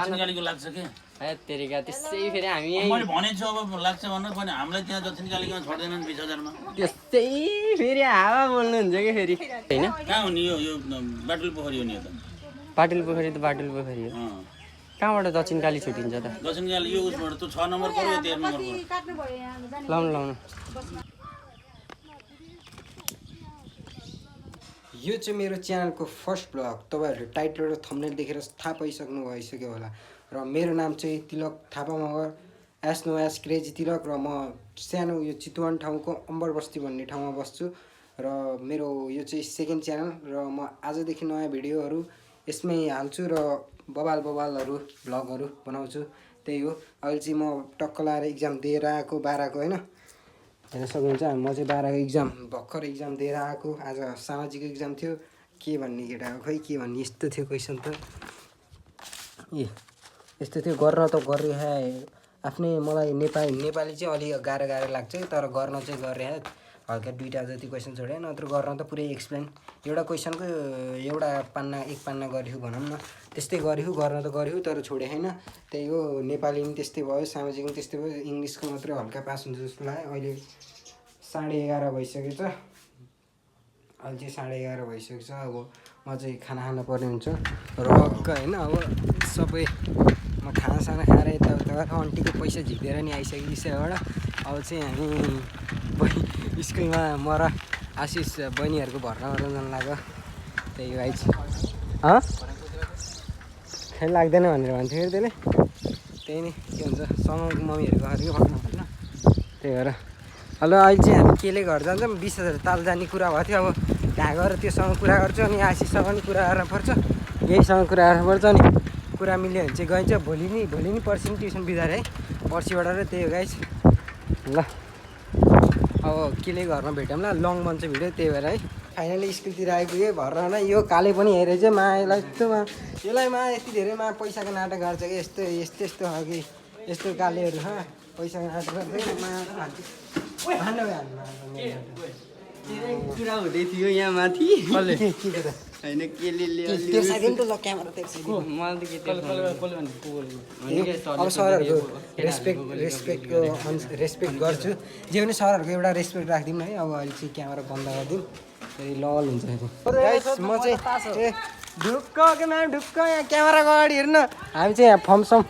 दक्षिणकालीको लाग्छ के तेरिका त्यसै फेरि हामी मैले भनेको छु अब लाग्छ भन्नु पनि हामीलाई त्यहाँ दक्षिणकालीकोमा छोड्दैनन् 20,000 मा त्यसै फेरि हावा बोल्नुहुन्छ कि फेरि हैन कहाँ हो नि यो बाटुल पोखरी हो नि यो त बाटुल पोखरी त बाटुल पोखरी हो कहाँबाट दक्षिणकाली छुटिन्छ त दक्षिणकाली यो उसबाट त 6 नम्बर पर्यो 13 नम्बर पर्यो लाउनु यो चाहिँ मेरो च्यानलको फर्स्ट ब्लग। तपाईँहरूले टाइटल र थम्बनेल देखेर थाहा पाइसक्नु भइसक्यो होला। र मेरो नाम चाहिँ Tilak Thapa Magar, as know as crazy Tilak. र म सानो यो चितवन ठाउँको अम्बर बस्ती भन्ने ठाउँमा बस्छु। र मेरो यो चाहिँ सेकेन्ड च्यानल र म आजदेखि नयाँ भिडियोहरू यसमै हाल्छु र बबालहरू भ्लगहरू बनाउँछु। त्यही हो। अहिले चाहिँ म टक्क लाएर इक्जाम दिएर आएको 12को होइन, हेर्न सक्नुहुन्छ। म चाहिँ 12को इक्जाम भर्खर इक्जाम दिएर आएको। आज सामाजिक इक्जाम थियो। के भन्ने केटाको खै के भन्ने यस्तो थियो क्वेसन त ए यस्तो थियो। गर्न त गरे आफ्नै मलाई नेपाली चाहिँ अलिक गाह्रो लाग्छ, तर गर्न चाहिँ गरे हल्का 2टा जति क्वेसन छोडे, नत्र गर्न त पुरै एक्सप्लेन एउटा क्वेसनको एउटा पान्ना एक पान्ना गरियो भनौँ न, त्यस्तै गरियो। गर्न त गरियो तर छोडे होइन। त्यही हो। नेपाली पनि त्यस्तै भयो, सामाजिक पनि त्यस्तै भयो, इङ्ग्लिसको मात्रै हल्का पास हुन्छ जस्तो लाग्यो। अहिले 11:30 भइसकेको छ। अहिले चाहिँ 11:30 भइसकेको छ। अब म चाहिँ खाना खान पर्ने हुन्छ र होइन। अब सबै म खानासाना खाएर यताउता आन्टीको पैसा झिक्देर नि आइसक्यो विषयबाट। अब चाहिँ हामी स्कुलमा म र आशिष बहिनीहरूको भर्ना गर्न जान लाग्यो। त्यही भाइ खेल लाग्दैन भनेर भन्थ्यो फेरि त्यसले। त्यही नै के हुन्छ सँगको मम्मीहरूको गरेको भन्नु होइन। त्यही भएर हेलो अहिले चाहिँ हामी केले घर जान्छौँ। 20,000 ताल जाने कुरा भएको थियो। अब त्यहाँ गएर त्योसँग कुरा गर्छु अनि आशिषसँग पनि कुरा गर्न पर्छ, यहीसँग कुरा गर्न पर्छ। अनि कुरा मिल्यो भने चाहिँ गइन्छ। भोलि नि पर्सि नि ट्युसन बिदार है, पर्सिबाट र। त्यही हो गाइस। ल अब केले घरमा भेटौँ ल, लङ बन्छ भिडियो। त्यही भएर है फाइनली स्कुलतिर आइपुग्यो भर्न। यो काले पनि हेरे चाहिँ मायालाई यसलाई यति धेरै पैसाको नाटक गर्छ कि यस्तो हो कि यस्तो कालेहरू पैसाको नाटक गर्छ। कुरा हुँदै थियो यहाँ माथि होइन अब सरहरूको रेस्पेक्ट गर्छु। जे पनि सरहरूको एउटा रेस्पेक्ट राखिदिउँ है। अब अहिले चाहिँ क्यामेरा बन्द गरिदिउँ, फेरि लल हुन्छ। म चाहिँ ढुक्क यहाँ क्यामेराको अगाडि हेर्न। हामी चाहिँ यहाँ फम्सम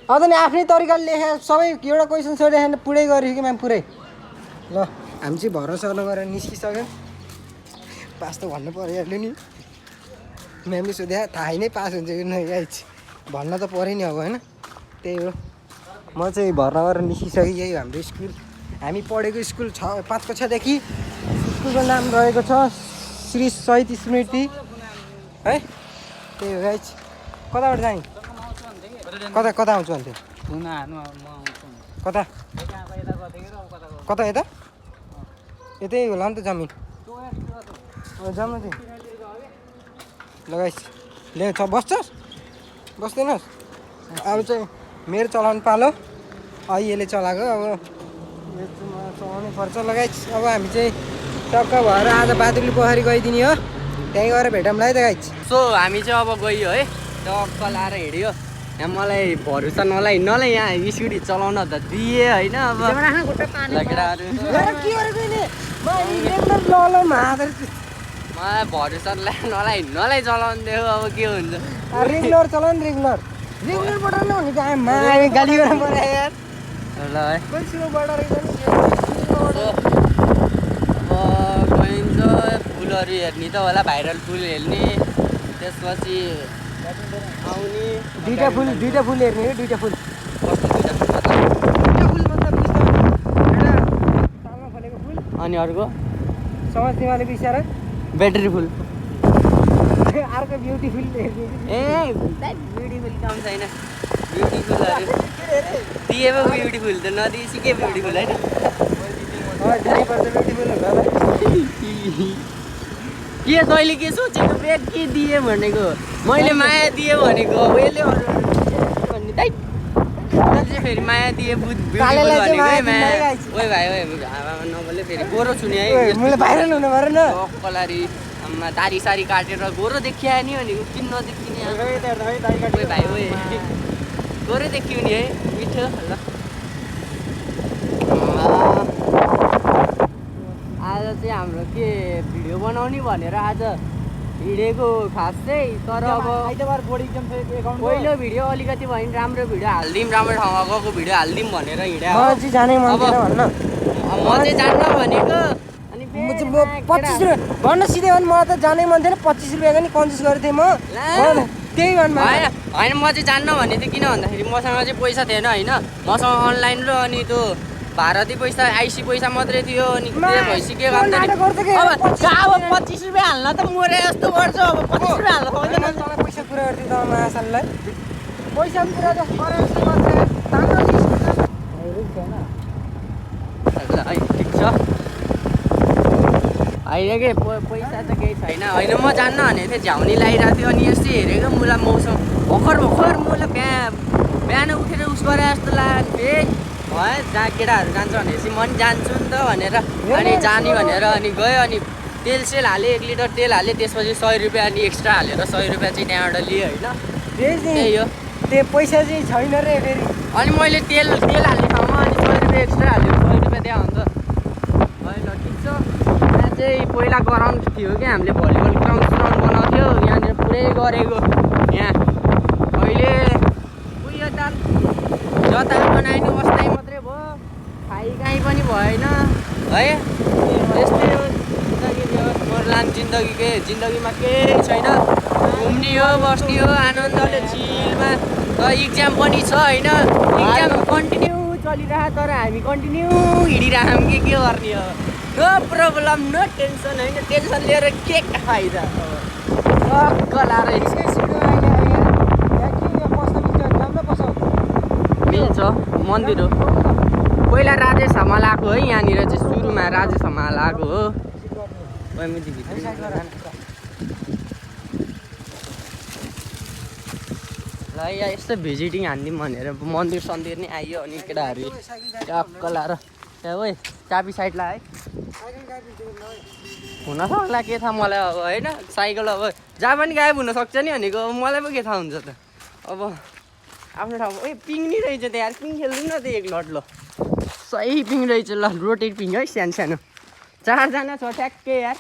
अझ नि आफ्नै तरिकाले लेखे सबै एउटा क्वेसन सोधेन पुरै गरेको कि म्याम पुरै। ल हामी चाहिँ भरोसा नगरेर निस्किसक्यो। पास त भन्नु परिहाल्यो नि, म्यामले सोधे थाहै नै पास हुन्छ कि नगाइज भन्न त पऱ्यो नि अब होइन। त्यही हो। म चाहिँ भर्ना गरेर निस्किसकेँ। यही हाम्रो स्कुल, हामी पढेको स्कुल 5 कक्षादेखि। स्कुलको नाम रहेको छ श्री शहीद स्मृति है। त्यही हो गाइज। कताबाट जाने कता आउँछु भन्थ्यो कता यता यतै होला नि त जमिन जाउँ न त्यो। ल गाइस ले बस्छस् बस्दैनस्। अब चाहिँ मेरो चलाउनु पालो, यसले चलाएको। अब यो चाहिँ चलाउनै पर्छ। ल गाइस अब हामी चाहिँ टक्क भएर आज बादुली पोखरी गइदिने हो, त्यहीँ गएर भेटौँला है त गाइस। सो हामी चाहिँ अब गयो है, टक्क लाएर हिँड्यो। यहाँ मलाई भरोसा नलाई यहाँ स्कुटी चलाउन त दिए होइन। अब मलाई भरोसा नलाई चलाउनु दियो। अब के हुन्छ रेगुलर चलाउनु रेगुलरबाट भनेको गाली गर्नु पर्यो यार। ल है अब गइन्छ फुलहरू हेर्ने त होला, भाइरल फुल हेर्ने, त्यसपछि आउने दुईटा फुल हेर्ने हो। दुईटा फुल तालमा फलेको फुल अनि अर्को समाज तिमीले बिचारा ब्याट्री फुल, अर्को ब्युटिफुल हेर्ने। ब्युटिफुल काम छैन। ब्युटिफुलहरू दिएमा ब्युटिफुल त नदिएपछि के ब्युटिफुल होइन। के तैँले के सोचेको बे के दिए भनेको, मैले माया दिएँ भनेको। अब यसले भन्ने दाइ चाहिँ फेरि माया दिए भनेको है माया। ओइ भाइ हावामा नबोले फेरि गोरो छुने है। मैले भाइरल हुनु पऱ्यो न कलारी आम्मा दारी सारी काटेर गोरो देखिया नि भनेको किन नदेखिने ओए भाइ ओए गोरो देखियो नि है मिठो ल आज चाहिँ हाम्रो के भिडियो बनाउने भनेर आज हिँडेको खास चाहिँ तर अब पहिलो भिडियो अलिकति भयो भने राम्रो भिडियो हालिदिउँ राम्रो ठाउँमा गएको भिडियो हालिदिउँ भनेर हिँडे म चाहिँ जानै मन थिएन भन्न म चाहिँ जान्न भनेको अनि 25 रुपियाँ भन्न सिधै भने म त जानै मन थिएन 25 रुपियाँको नि कन्जुस गरेको थिएँ म त्यही भन्नु होइन म चाहिँ जान्न भने चाहिँ किन भन्दाखेरि मसँग चाहिँ पैसा थिएन होइन मसँग अनलाइन र अनि त्यो भारती पैसा आइसी पैसा मात्रै थियो अनि के भइसक्यो अब 25 रुपियाँ हाल्न त मरे जस्तो गर्छ अब 25 रुपियाँ हाल्न पाउँदैन पैसा पुरा गर्थ्यो त महासाललाई पैसा पनि पुरा जस्तो गरे जस्तो गर्छ है ठिक छ होइन के पैसा त केही छैन होइन म जान्न भनेको थिएँ झ्याउनी लगाइरहेको थियो अनि यस्तो हेरेको मलाई मौसम भर्खर मलाई बिहान उठेर उस गरे जस्तो लाग्यो फेरि भयो जहाँ केटाहरू जान्छ भनेपछि म पनि जान्छु नि त भनेर अनि जाने भनेर अनि गयो अनि तेल सेल हालेँ 1 लिटर तेल हालेँ त्यसपछि 100 रुपियाँ अनि एक्स्ट्रा हालेर 100 रुपियाँ चाहिँ त्यहाँबाट लिएँ होइन त्यही हो त्यो पैसा चाहिँ छैन रे फेरि अनि मैले तेल हाल्ने ठाउँमा अनि 100 रुपियाँ एक्स्ट्रा हाल्यो 100 रुपियाँ त्यहाँ हुन्छ होइन ठिक छ यहाँ चाहिँ पहिला ग्राउन्ड थियो क्या हामीले भलिबल ग्राउन्ड बनाएको थियो यहाँनिर पुरै गरेको यहाँ अहिले उयो जता बनाइनु बस्दै मात्रै भयो खाइ काहीँ पनि भएन है त्यस्तै हो जिन्दगी मरलाम जिन्दगीमा केही छैन घुम्ने हो बस्ने हो आनन्दले चिलमा त इक्जाम पनि छ होइन इक्जाम कन्टिन्यू चलिरह तर हामी कन्टिन्यू हिँडिरहौँ के गर्ने हो नो प्रब्लम नो टेन्सन होइन टेन्सन लिएर के फाइदा लाएर मिल्छ मन्दिर हो पहिला राजेश हमाल आएको है यहाँनिर चाहिँ सुरुमा राजेश हमाल आएको हो ल यहाँ यस्तो भिजिटिङ हानिदिउँ भनेर मन्दिर सन्दिर नै आइयो अनि केटाहरू टक्क लाएर त्यहाँ ओए चाबी साइड ला है हुनसक्ला के थाहा मलाई अब होइन साइकल अब जहाँ पनि गायब हुनसक्छ नि भनेको मलाई पो के थाहा हुन्छ त अब आफ्नो ठाउँमा ए पिङ नि रहेछ त्यहाँ यार पिङ खेल्नु न त एक लट ल सही पिङ रहेछ ल रोटेट पिङ है सानो 4जना छ ठ्याक्कै यार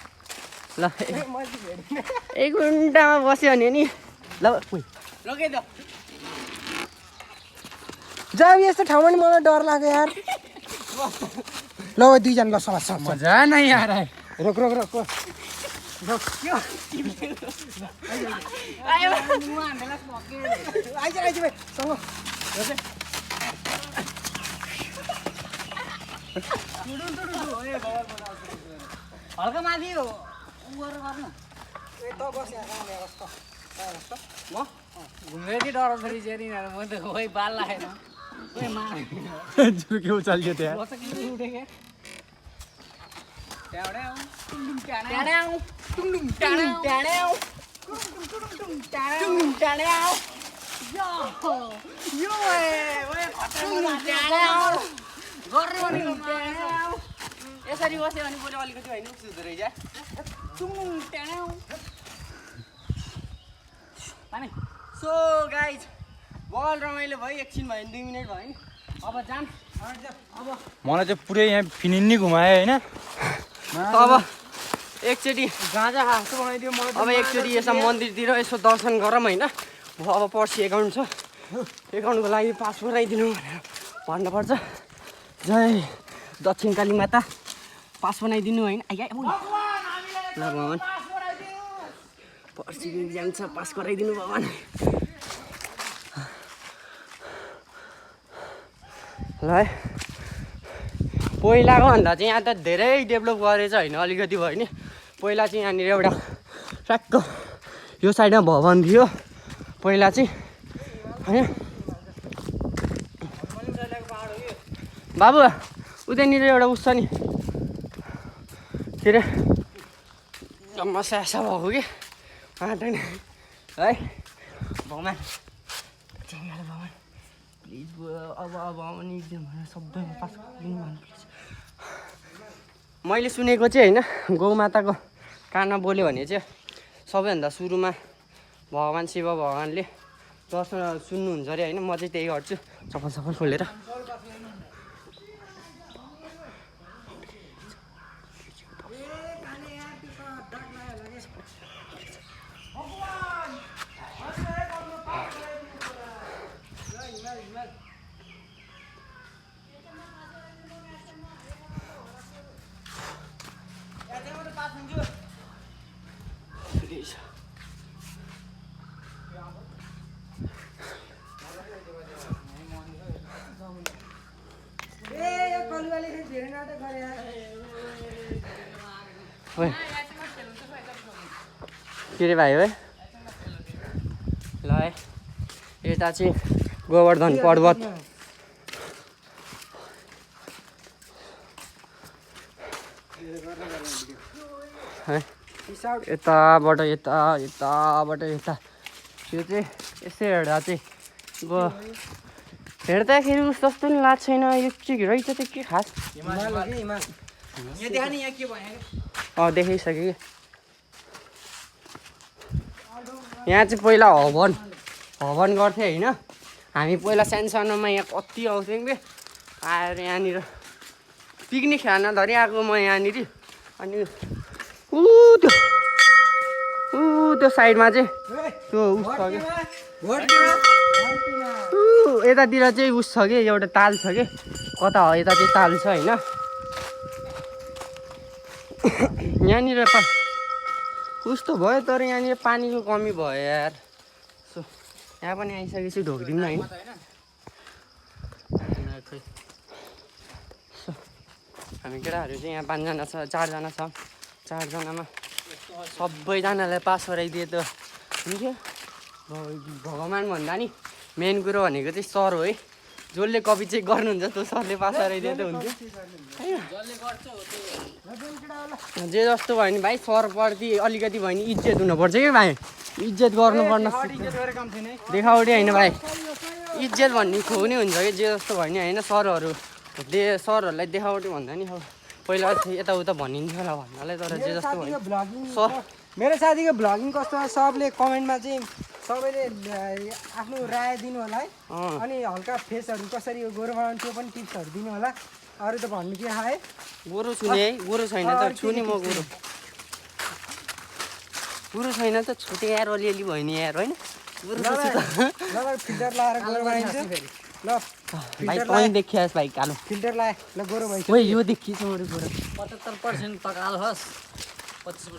ल 1 घन्टामा बस्यो भने नि ल लगे त जाऊ यस्तो ठाउँमा नि मलाई डर लाग्यो यार ल 2 जना ल समाज मजा नै यार रोक आइज भाइ सँग हल्का माथि हो म घुम्दै थिएँ डर फेरि चेरी म त खोइ बाल लागेन के उचाल्यो त्यहाँ यसरी बस्यो भने बोल्यो अलिकति होइन सुधो रहेछ सो गाइज बल रमाइलो भयो एकछिन भयो 2 मिनट भयो नि अब जाम अब मलाई चाहिँ पुरै यहाँ फिनिन्नी घुमायो होइन अब एकचोटि गाँजा हाँसो बनाइदियो मलाई अब एकचोटि यसो मन्दिरतिर यसो दर्शन गरौँ होइन अब पर्सि एकाउन्ट छ एकाउन्टको लागि पास बनाइदिनु भनेर भन्नुपर्छ जय दक्षिण काली माता पास बनाइदिनु होइन ल भगवान् पर्सिको इक्जाम छ पास गराइदिनु भगवान् ल है पहिलाको भन्दा चाहिँ यहाँ त धेरै डेभलप गरेछ होइन अलिकति भयो नि पहिला चाहिँ यहाँनिर एउटा ट्याक्क यो साइडमा भवन थियो पहिला चाहिँ होइन बाबु उतैनिर एउटा उस छ नि के अरे समस्या भएको कि आँटा नि है भगवान् भगवान् प्लिज अब आउने इक्जाम भनेर सबैमा पास गरिदिनु भन्नु प्लिज मैले सुनेको चाहिँ होइन गौमाताको कानमा बोल्यो भने चाहिँ सबैभन्दा सुरुमा भगवान् शिव भगवान्ले दर्शन सुन्नुहुन्छ अरे होइन। म चाहिँ त्यही गर्छु चप्पल सप्पल खोलेर। के रे भाइ है ल है यता चाहिँ गोवर्धन पर्वत है यताबाट यता यताबाट यता यो चाहिँ यसै हेर्दा चाहिँ अब हेर्दाखेरि जस्तो पनि लाग्छ छैन यो चाहिँ रहेछ त्यो के खास देखाइसक्यो कि यहाँ चाहिँ पहिला हवन गर्थ्यो होइन। हामी पहिला सानो सानोमा यहाँ कति आउँथ्यौँ कि आएर यहाँनिर पिकनिक खान धरि आएको म यहाँनिर। अनि त्यो साइडमा चाहिँ त्यो उस छ कि यतातिर चाहिँ उस छ कि एउटा ताल छ कि कता हो यता चाहिँ ताल छ होइन। यहाँनिर कस्तो भयो तर यहाँनिर पानीको कमी भयो यार। सो यहाँ पनि आइसकेपछि ढोकिदिउँ न होइन। सो हामी केटाहरू चाहिँ यहाँ 5 जना छ 4 जना छ। 4 जनामा सबैजनालाई पास गराइदिए त हुन्थ्यो। भगवान् भन्दा नि मेन कुरो भनेको चाहिँ सर हो है। जसले कपी चेक गर्नुहुन्छ त्यो सरले पास गराइदिए त हुन्थ्यो। जे जस्तो भयो नि भाइ सरप्रति अलिकति भयो नि इज्जत हुनुपर्छ कि भाइ। इज्जत गर्नुपर्ने देखावटी होइन भाइ। इज्जत भन्ने खुवाउने हुन्छ कि जे जस्तो भयो नि होइन। सरहरूलाई देखावटी भन्दा नि अब पहिला यताउता भनिन्थ्यो होला भन्नाले तर जे जस्तो भयो सर मेरो साथीको भ्लगिङ कस्तो सबले कमेन्टमा चाहिँ सबैले आफ्नो राय दिनु होला है। अनि हल्का फेसहरू कसरी गोरो बनाउनु त्यो पनि टिप्सहरू दिनु होला। अरू त भन्नु के है गोरु छुने है गोरु छैन त छुने म गोरु छैन त छुटे यार अलिअलि भयो नि यार होइन। फिल्टर लाएर गोरो बनाइन्छ ल भाइ पनि देखियास् भाइ कालो फिल्टर लाए ल गोरो भइसक्यो। ओइ यो देखिन्छ मेरो गोरो 75% त कालो होस्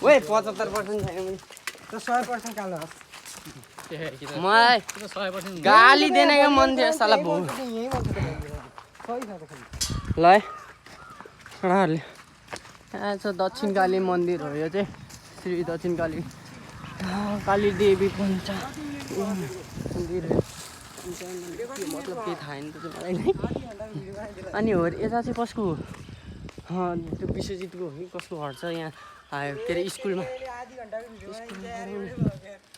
ओइ 75% छैन भने त 100% कालो होस्। मलाई गाली देने क्या मन थियो साला भो ल है केटाहरूले यहाँ छ दक्षिणकाली मन्दिर हो यो चाहिँ श्री दक्षिणकाली काली देवी पञ्च मन्दिर हो। मतलब केही थाहा नि त मलाई नै। अनि हो यता चाहिँ कसको हो त्यो विश्वजितको हो कि कसको घर छ यहाँ के अरे स्कुलमा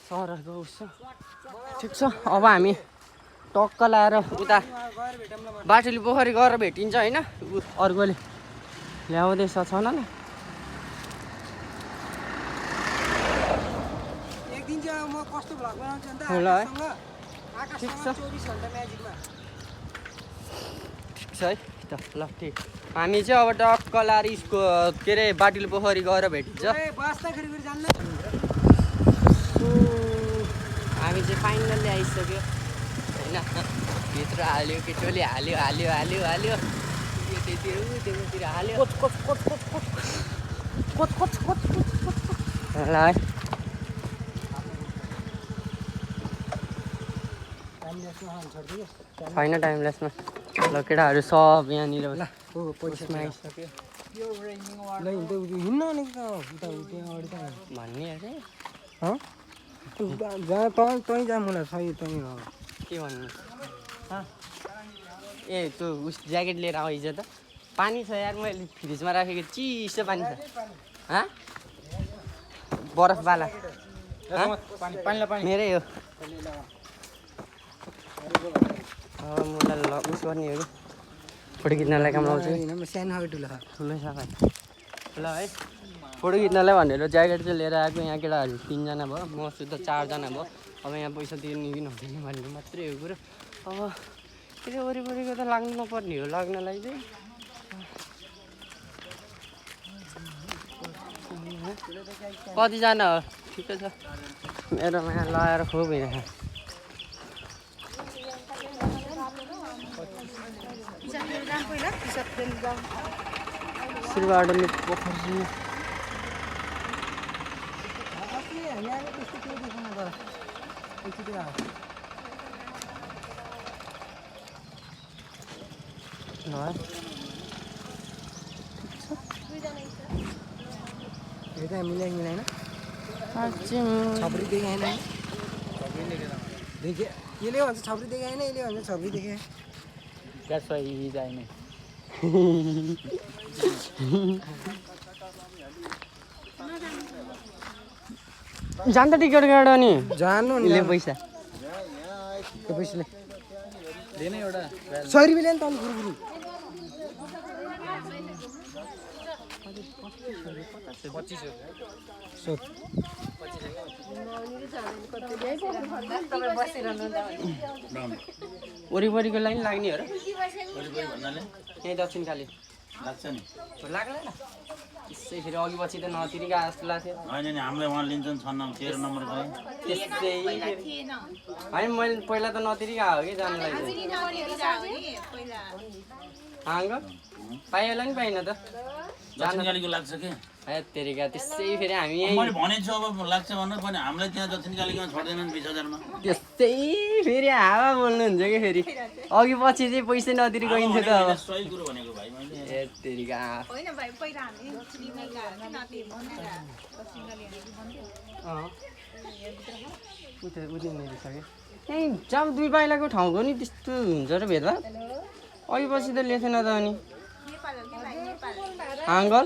सरहरूको उस ठिक छ। अब हामी टक्क लाएर उता बाटुली पोखरी गएर भेटिन्छ होइन। अर्कोले ल्याउँदैछ छन ल एक दिन चाहिँ म कस्तो भ्लग बनाउँछु नि त ल है ठिक छ 24 घण्टा म्याजिकमा ठिक छ है त ल ठिक। हामी चाहिँ अब टक्क लाएर के अरे बाटुली पोखरी गएर भेटिन्छ। हामी चाहिँ फाइनल्ली आइसक्यो होइन। भित्र हाल्यो केटोले हाल्यो हाल्यो हाल्यो हाल्यो त्यतिर त्यतातिर हाल्यो ल है छैन टाइमलेसमा ल केटाहरू सब यहाँनिर पैसामा आइसक्यो भन्ने तँ जा मलाई सही तँ के भन्नु ए त्यो उस ज्याकेट लिएर आऊ हिजो त पानी छ यार मैले फ्रिजमा राखेको चिसो पानी छ बरफवाला मेरै हो मलाई उस गर्ने हो कि फोटो खिच्नलाई काम लाउँछु सानो ठुलो ठुलो छ भाइ ल है फोटो खिच्नलाई भनेर ज्याकेट चाहिँ लिएर आएको यहाँ केटाहरू 3 जना भयो मसित 4 जना भयो अब यहाँ पैसा तिर्ने कि नतिर्ने भन्ने मात्रै हो कुरो अब त्यो वरिपरिको त लाग्नु नपर्ने हो लाग्नलाई चाहिँ कतिजना हो ठिकै छ मेरोमा यहाँ लगाएर खोप भइरहेको श्रीवाडनी पोखरी मिलाइन छपरी देखाएन देखे यसले भन्छ छपरी देखाएन यसले भन्छ छपरी देखाए जान्छ टिकट काट्यो नि जानु नि ले पैसा त्यो पैसाले लिने एउटा 100 रुपैयाँ ल्याउनु तल गुरु वरिपरिको लाइन लाग्ने हो र वरिपरि भन्नाले यहीँ दक्षिणकाली लाग्छ नि लाग्दैन त्यसै फेरि अघि पछि त नतिरिका जस्तो लाग्थ्यो होइन नि हामीले उहाँ लिन्छन् 13 नम्बर भयो त्यसै होइन मैले पहिला त नतिरिका हो कि जानलाई हाङ्ग पायो होला नि पाइन त दक्षिणकालीको लाग्छ के ए तेरिका त्यसै फेरि हामी यहीँ मैले भनेको छु अब लाग्छ भन्नु पनि हामीलाई त्यहाँ दक्षिणकालीमा छोड्दैनन् 20,000 मा त्यस्तै फेरि हावा बोल्नुहुन्छ कि फेरि अघि पछि चाहिँ पैसा नतिरी गइन्थ्यो त अब सही कुरो भनेको भाइ मैले ए तेरिका होइन भाइ पहिला हामी श्रीनगर उठिने रहेछ कि यहीँ जाम 2 पाइलाको ठाउँको नि त्यस्तो हुन्छ र भेदभाव अघि पछि त लेखेन त अनि अङ्कल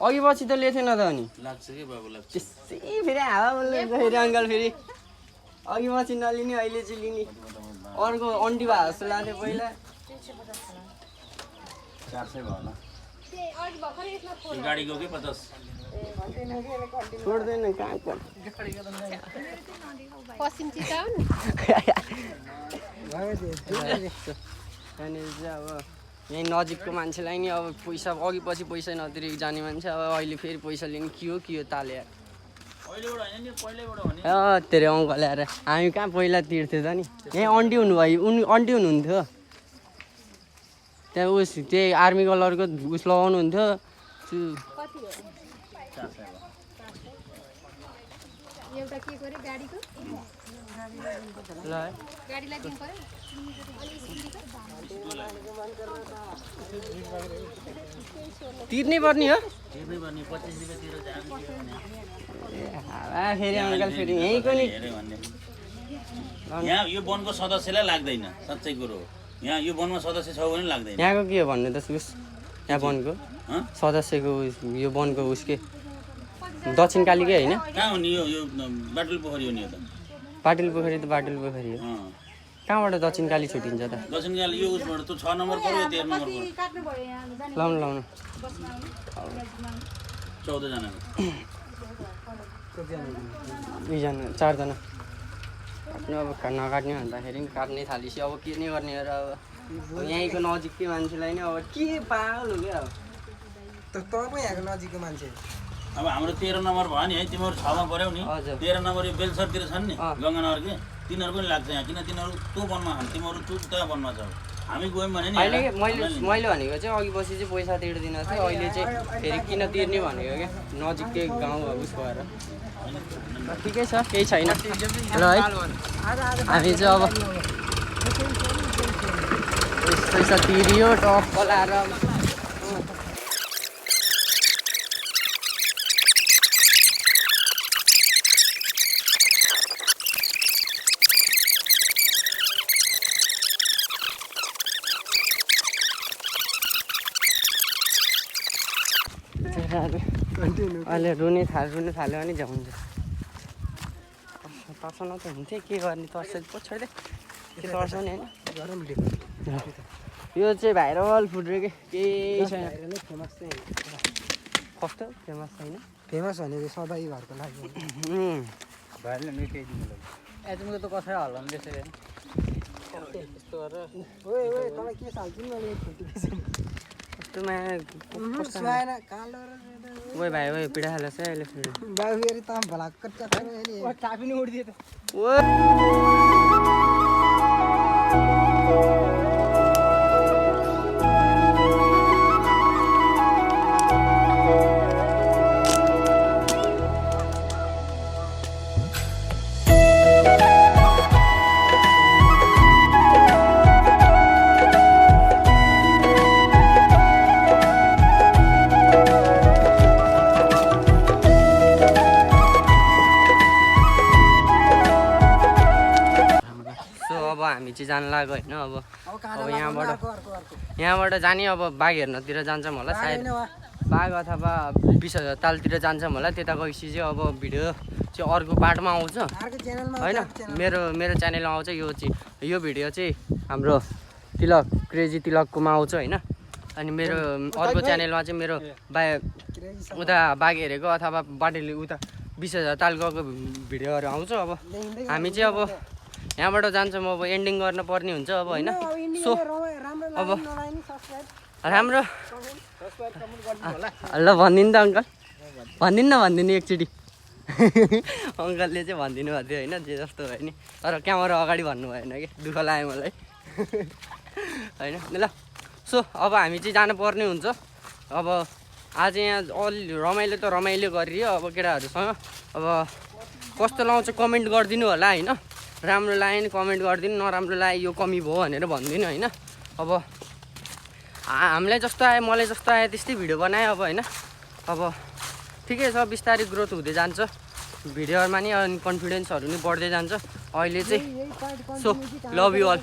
अघि पछि त लेखेन त अनि लाग्छ के बाबु लाग्छ त्यसै फेरि हावा बोल्नुहुन्छ फेरि अङ्कल फेरि अघि पछि नलिने अहिले चाहिँ लिने अर्को अन्टी भए जस्तो लाग्थ्यो पहिला 400 भयो होला यो गाडीको के 50 छोड्दैन कहाँ पश्चिम चिताउन त्यहाँनिर चाहिँ अब यहीँ नजिकको मान्छेलाई नि अब पैसा अघि पछि पैसा नतिरेको जाने मान्छे अब अहिले फेरि पैसा लिने के हो ताले तेरो अङ्कल ल्याएर हामी कहाँ पहिला तिर्थ्यो त नि यहीँ अन्टी हुनुभयो अन्टी हुनुहुन्थ्यो त्यहाँ उस त्यही आर्मी कलरको उस लगाउनुहुन्थ्यो एउटा के गरे गाडीको ल गाडीलाई दिनु पर्यो तिर्नै पर्ने हो तिर्नै पर्ने 25 रुपैयाँ तिरेर जानु फेरि अङ्कल फेरि यहीँको नि यहाँ यो वनको सदस्यलाई लाग्दैन सच्चै कुरो हो यहाँ यो वनमा सदस्य छ भने लाग्दैन यहाँको के हो भन्नु त उस यहाँ वनको सदस्यको यो वनको उसके दक्षिणकालीकै होइन कहाँ हो नि यो बाटुल पोखरी हो नि यो त बाटुल पोखरी हो कहाँबाट दक्षिणकाली छुटिन्छ त दक्षिणकाली यो उसबाट त 6 नम्बर पर्यो 13 नम्बर पर्यो लाउनु 14 जना 2 जना 4 जना काट्नु अब नकाट्ने भन्दाखेरि पनि काट्नै थालेपछि अब के नै गर्ने र अब यहीँको नजिककै मान्छेलाई नै अब के पागल हो क्या अब त पो यहाँको नजिकको मान्छे अब हाम्रो 13 नम्बर भयो नि है तिमीहरू 6 मा पर्यौ नि 13 नम्बर यो बेलसरतिर छन् नि गङ्गानगरकै तिनीहरू पनि लाग्छ यहाँ किन तिनीहरू त्यो वनमा छन् तिमीहरू त्यो वनमा छौ हामी गयौँ भने नि अहिले मैले भनेको चाहिँ अघि पछि चाहिँ पैसा तिर्दिन थियो अहिले चाहिँ फेरि किन तिर्ने भनेको क्या नजिककै गाउँ उस भएर ठिकै छ केही छैन ल है हामी चाहिँ अब पैसा तिर्यो टक्क लाएर अहिले रुने थाल्यो भने झ्याउँछ तर्साउन त हुन्थ्यो के गर्ने तर्स छोड्दै के तर्साउने होइन यो चाहिँ भाइरल फुड रे केही छैन कस्तो फेमस छैन फेमस भनेको सधैँभरको लागि एचएमको त कसै हल्लाउनु त्यसरी यस्तो गरेर ओए ओए तँलाई के हाल्छु नि मैले एकचोटि कस्तोमा सुहाएन कालो ओए भाइ ओए पिडा हाल्छ है अहिले फेरि बाबु फेरि त भलाक्क चक्कर फेरि टापी नि उडिदियो त ओए हामी चाहिँ जान लाग्यो होइन अब यहाँबाट जाने अब बाघ हेर्नतिर जान्छौँ होला सायद बाघ अथवा 20,000 तालतिर जान्छौँ होला त्यता गएपछि चाहिँ अब भिडियो चाहिँ अर्को पार्टमा आउँछ होइन मेरो च्यानलमा आउँछ यो भिडियो चाहिँ हाम्रो तिलक क्रेजी तिलककोमा आउँछ होइन अनि मेरो अर्को च्यानलमा चाहिँ मेरो उता बाघ हेरेको अथवा बाटोले उता 20,000 ताल गएको भिडियोहरू आउँछ अब हामी चाहिँ अब यहाँबाट जान्छौँ अब एन्डिङ गर्न पर्ने हुन्छ अब होइन सो अब राम्रो ल भनिदिनु त अङ्कल भनिदिनु एकचोटि अङ्कलले चाहिँ भनिदिनु भएको थियो होइन जे जस्तो भयो नि तर क्यामेरा अगाडि भन्नु भएन कि दुःख लाग्यो मलाई होइन ल सो अब हामी चाहिँ जानुपर्ने हुन्छ अब आज यहाँ अलि रमाइलो त रमाइलो गरियो अब केटाहरूसँग अब कस्तो लाउँछ कमेन्ट गरिदिनु होला होइन राम्रो लाग्यो नि कमेन्ट गरिदिनु नराम्रो लाग्यो यो कमी भयो भनेर भनिदिनु होइन अब हामीलाई जस्तो आयो मलाई जस्तो आयो त्यस्तै भिडियो बनायो अब होइन अब ठिकै छ बिस्तारै ग्रोथ हुँदै जान्छ भिडियोहरूमा नि अनि कन्फिडेन्सहरू नि बढ्दै जान्छ अहिले चाहिँ सो लभ यु अल